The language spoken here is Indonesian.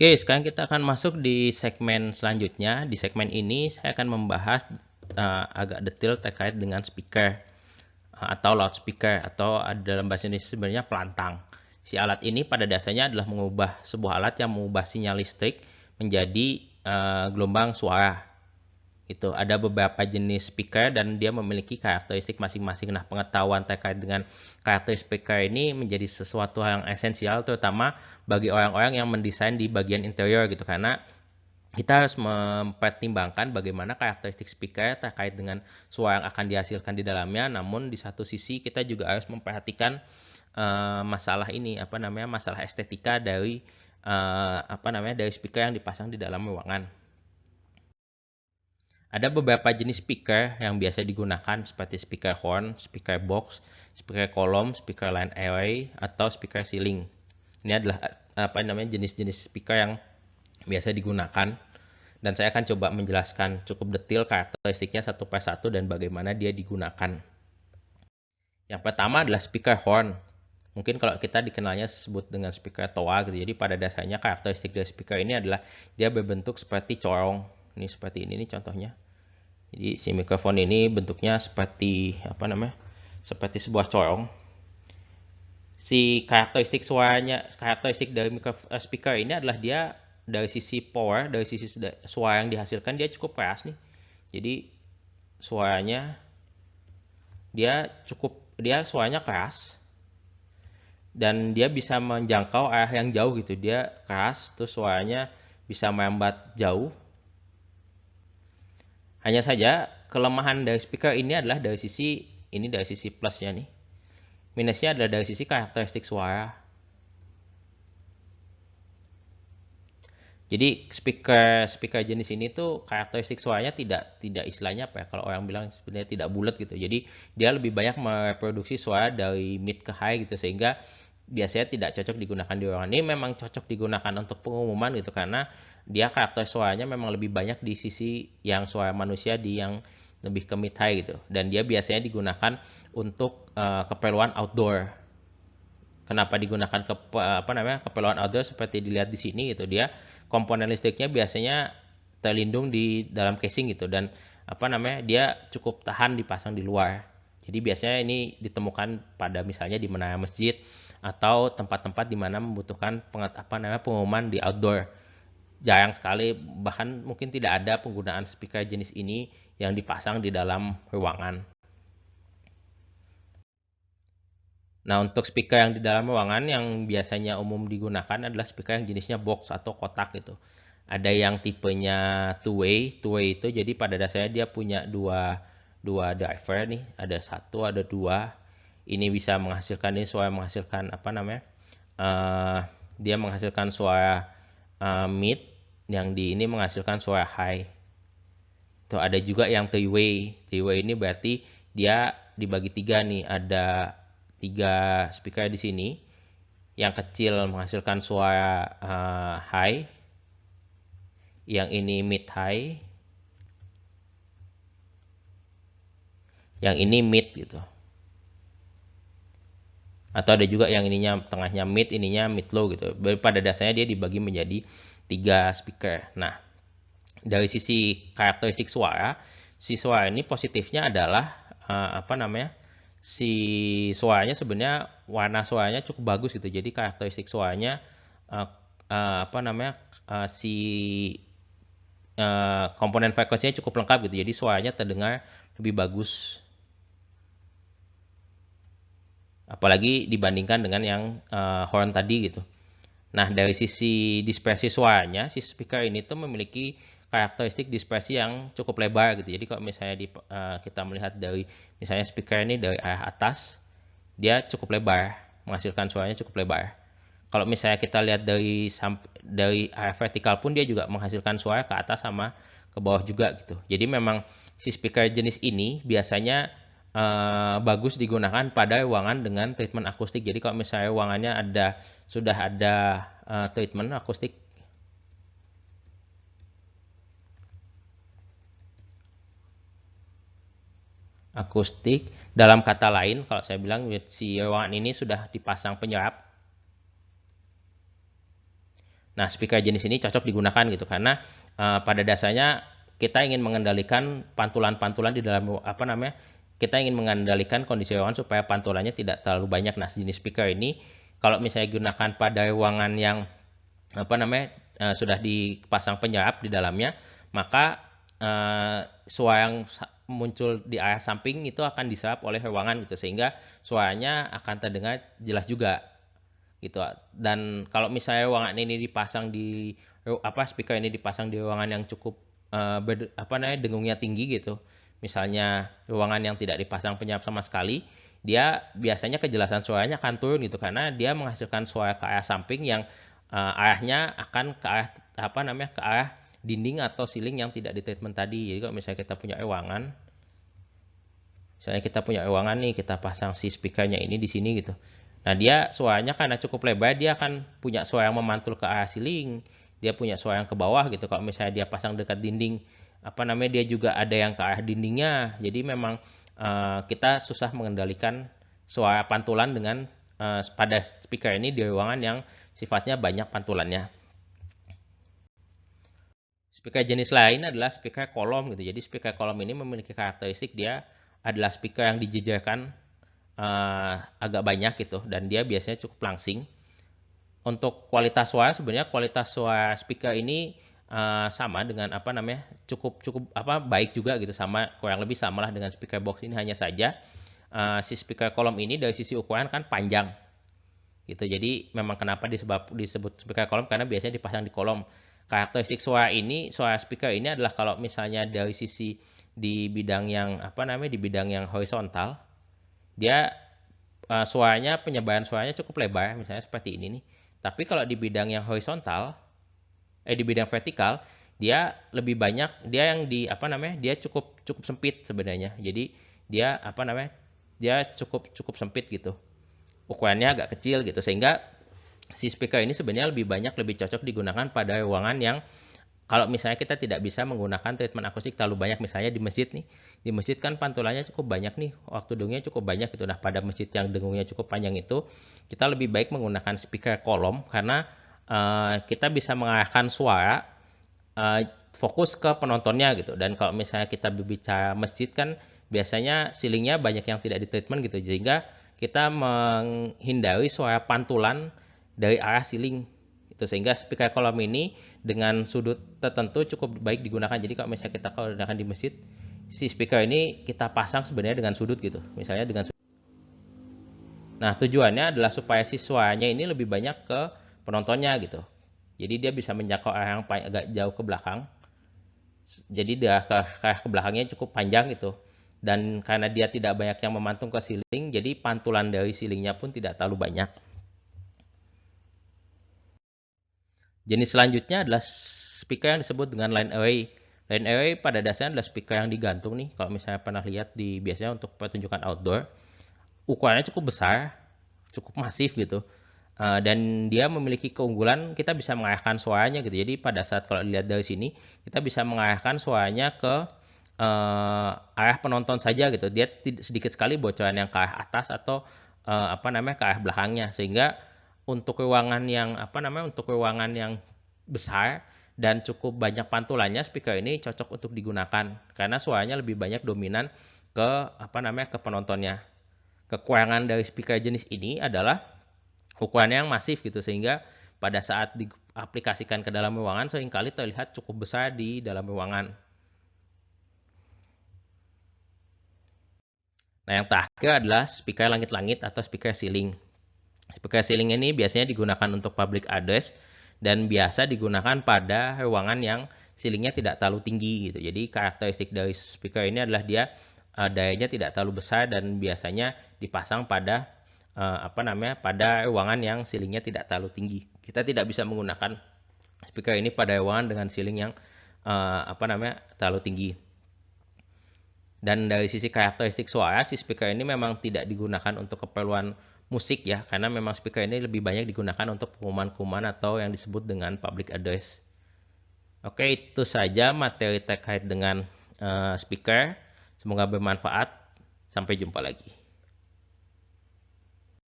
Oke, sekarang kita akan masuk di segmen selanjutnya. Di segmen ini saya akan membahas agak detail terkait dengan speaker atau loudspeaker atau dalam bahasa Indonesia sebenarnya pelantang. Si alat ini pada dasarnya adalah mengubah sebuah alat yang mengubah sinyal listrik menjadi gelombang suara. Itu ada beberapa jenis speaker dan dia memiliki karakteristik masing-masing. Nah, pengetahuan terkait dengan karakteristik speaker ini menjadi sesuatu yang esensial terutama bagi orang-orang yang mendesain di bagian interior gitu, karena kita harus mempertimbangkan bagaimana karakteristik speaker terkait dengan suara yang akan dihasilkan di dalamnya. Namun di satu sisi kita juga harus memperhatikan masalah ini masalah estetika dari dari speaker yang dipasang di dalam ruangan. Ada beberapa jenis speaker yang biasa digunakan seperti speaker horn, speaker box, speaker kolom, speaker line array, atau speaker ceiling. Ini adalah jenis-jenis speaker yang biasa digunakan dan saya akan coba menjelaskan cukup detail karakteristiknya satu per satu dan bagaimana dia digunakan. Yang pertama adalah speaker horn. Mungkin kalau kita dikenalnya sebut dengan speaker toa gitu. Jadi pada dasarnya karakteristik dari speaker ini adalah dia berbentuk seperti corong. Ini seperti ini contohnya. Jadi si mikrofon ini bentuknya seperti seperti sebuah corong. Si karakteristik dari speaker ini adalah dia dari sisi power, dari sisi suara yang dihasilkan dia cukup keras nih. Jadi suaranya suaranya keras dan dia bisa menjangkau arah yang jauh gitu. Dia keras terus suaranya bisa merambat jauh. Hanya saja kelemahan dari speaker ini adalah dari sisi plusnya nih. Minusnya adalah dari sisi karakteristik suara. Jadi speaker jenis ini tuh karakteristik suaranya tidak istilahnya kalau orang bilang sebenarnya tidak bulat gitu. Jadi dia lebih banyak mereproduksi suara dari mid ke high gitu, sehingga biasanya tidak cocok digunakan di ruangan. Ini memang cocok digunakan untuk pengumuman gitu karena dia karakter suaranya memang lebih banyak di sisi yang suara manusia di yang lebih ke mid high gitu, dan dia biasanya digunakan untuk keperluan outdoor. Kenapa digunakan keperluan outdoor seperti dilihat di sini gitu, dia komponen listriknya biasanya terlindung di dalam casing gitu, dan dia cukup tahan dipasang di luar. Jadi biasanya ini ditemukan pada misalnya di menara masjid atau tempat-tempat di mana membutuhkan pengumuman di outdoor. Jarang sekali, bahkan mungkin tidak ada penggunaan speaker jenis ini yang dipasang di dalam ruangan. Nah, untuk speaker yang di dalam ruangan yang biasanya umum digunakan adalah speaker yang jenisnya box atau kotak gitu. Ada yang tipenya two-way itu jadi pada dasarnya dia punya dua driver nih, ada satu, ada dua. Ini bisa menghasilkan dia menghasilkan suara mid, yang di ini menghasilkan suara high. Tuh ada juga yang three-way ini berarti dia dibagi tiga nih, ada 3 speaker di sini. Yang kecil menghasilkan suara high, yang ini mid high, yang ini mid gitu. Atau ada juga yang ininya tengahnya mid, ininya mid low gitu. Pada dasarnya dia dibagi menjadi 3 speaker. Nah, dari sisi karakteristik suara, si suara ini positifnya adalah si suaranya sebenarnya warna suaranya cukup bagus gitu. Jadi karakteristik suaranya si komponen frekuensinya cukup lengkap gitu. Jadi suaranya terdengar lebih bagus. Apalagi dibandingkan dengan yang horn tadi gitu. Nah, dari sisi dispersi suaranya, si speaker ini tuh memiliki karakteristik dispersi yang cukup lebar gitu. Jadi kalau misalnya kita melihat dari misalnya speaker ini dari arah atas, dia cukup lebar, menghasilkan suaranya cukup lebar. Kalau misalnya kita lihat dari arah vertikal pun dia juga menghasilkan suara ke atas sama ke bawah juga gitu. Jadi memang si speaker jenis ini biasanya bagus digunakan pada ruangan dengan treatment akustik. Jadi kalau misalnya ruangannya sudah ada treatment akustik, dalam kata lain kalau saya bilang si ruangan ini sudah dipasang penyerap, Nah, speaker jenis ini cocok digunakan gitu karena pada dasarnya kita ingin mengendalikan pantulan-pantulan di dalam apa namanya? Kita ingin mengendalikan kondisi ruangan supaya pantulannya tidak terlalu banyak. Nah, jenis speaker ini kalau misalnya digunakan pada ruangan yang apa namanya? Sudah dipasang penyerap di dalamnya, maka suara yang muncul di arah samping itu akan diserap oleh ruangan gitu sehingga suaranya akan terdengar jelas juga gitu. Dan kalau misalnya ruangan ini dipasang di apa speaker ini dipasang di ruangan yang cukup apa namanya dengungnya tinggi gitu, misalnya ruangan yang tidak dipasang penyerap sama sekali, dia biasanya kejelasan suaranya akan turun gitu karena dia menghasilkan suara ke arah samping yang arahnya akan ke arah apa namanya ke arah dinding atau ceiling yang tidak ditreatment tadi. Jadi kalau misalnya kita punya ruangan, nih, kita pasang si speakernya ini di sini gitu. Nah, dia suaranya karena cukup lebar, dia akan punya suara yang memantul ke arah ceiling. Dia punya suara yang ke bawah gitu. Kalau misalnya dia pasang dekat dinding, apa namanya, dia juga ada yang ke arah dindingnya. Jadi memang kita susah mengendalikan suara pantulan dengan pada speaker ini di ruangan yang sifatnya banyak pantulannya. Speaker jenis lain adalah speaker kolom gitu. Jadi speaker kolom ini memiliki karakteristik dia adalah speaker yang dijejerkan agak banyak gitu dan dia biasanya cukup langsing. Untuk kualitas suara sebenarnya kualitas suara speaker ini sama dengan apa namanya cukup apa baik juga gitu, sama kurang lebih samalah dengan speaker box ini, hanya saja si speaker kolom ini dari sisi ukuran kan panjang gitu. Jadi memang kenapa disebut speaker kolom karena biasanya dipasang di kolom. Karakteristik suara speaker ini adalah kalau misalnya dari sisi di bidang yang apa namanya di bidang yang horizontal, dia penyebaran suaranya cukup lebar misalnya seperti ini nih. Tapi kalau di bidang yang horizontal, di bidang vertikal, dia lebih banyak, dia yang di apa namanya dia cukup sempit sebenarnya. Jadi dia apa namanya dia cukup sempit gitu, ukurannya agak kecil gitu, sehingga si speaker ini sebenarnya lebih cocok digunakan pada ruangan yang kalau misalnya kita tidak bisa menggunakan treatment akustik terlalu banyak, misalnya di masjid nih. Di masjid kan pantulannya cukup banyak nih, waktu dengungnya cukup banyak gitu. Nah, pada masjid yang dengungnya cukup panjang itu, kita lebih baik menggunakan speaker kolom karena kita bisa mengarahkan suara fokus ke penontonnya gitu. Dan kalau misalnya kita berbicara masjid kan biasanya ceilingnya banyak yang tidak di treatment gitu, sehingga kita menghindari suara pantulan dari arah ceiling itu, sehingga speaker kolom ini dengan sudut tertentu cukup baik digunakan. Jadi kalau misalnya kita gunakan di masjid, si speaker ini kita pasang sebenarnya dengan sudut gitu, misalnya dengan sudut. Nah, tujuannya adalah supaya si suaranya ini lebih banyak ke penontonnya gitu. Jadi dia bisa menjangkau arah yang agak jauh ke belakang. Jadi dia ke belakangnya cukup panjang gitu. Dan karena dia tidak banyak yang memantung ke ceiling, jadi pantulan dari ceilingnya pun tidak terlalu banyak. Jenis selanjutnya adalah speaker yang disebut dengan line array. Line array pada dasarnya adalah speaker yang digantung nih. Kalau misalnya pernah lihat biasanya untuk pertunjukan outdoor, ukurannya cukup besar, cukup masif gitu. Dan dia memiliki keunggulan kita bisa mengarahkan suaranya gitu. Jadi pada saat kalau dilihat dari sini, kita bisa mengarahkan suaranya ke arah penonton saja gitu. Dia sedikit sekali bocoran yang ke arah atas atau apa namanya ke arah belakangnya, sehingga untuk ruangan yang apa namanya untuk ruangan yang besar dan cukup banyak pantulannya, speaker ini cocok untuk digunakan karena suaranya lebih banyak dominan ke apa namanya ke penontonnya. Kekurangan dari speaker jenis ini adalah ukurannya yang masif gitu, sehingga pada saat diaplikasikan ke dalam ruangan seringkali terlihat cukup besar di dalam ruangan. Nah, yang terakhir adalah speaker langit-langit atau speaker ceiling. Speaker ceiling ini biasanya digunakan untuk public address dan biasa digunakan pada ruangan yang ceilingnya tidak terlalu tinggi gitu. Jadi karakteristik dari speaker ini adalah dia dayanya tidak terlalu besar dan biasanya dipasang pada apa namanya pada ruangan yang ceilingnya tidak terlalu tinggi. Kita tidak bisa menggunakan speaker ini pada ruangan dengan ceiling yang apa namanya terlalu tinggi. Dan dari sisi karakteristik suara, si speaker ini memang tidak digunakan untuk keperluan musik ya, karena memang speaker ini lebih banyak digunakan untuk pengumuman-pengumuman atau yang disebut dengan public address. Oke, itu saja materi terkait dengan speaker. Semoga bermanfaat. Sampai jumpa lagi.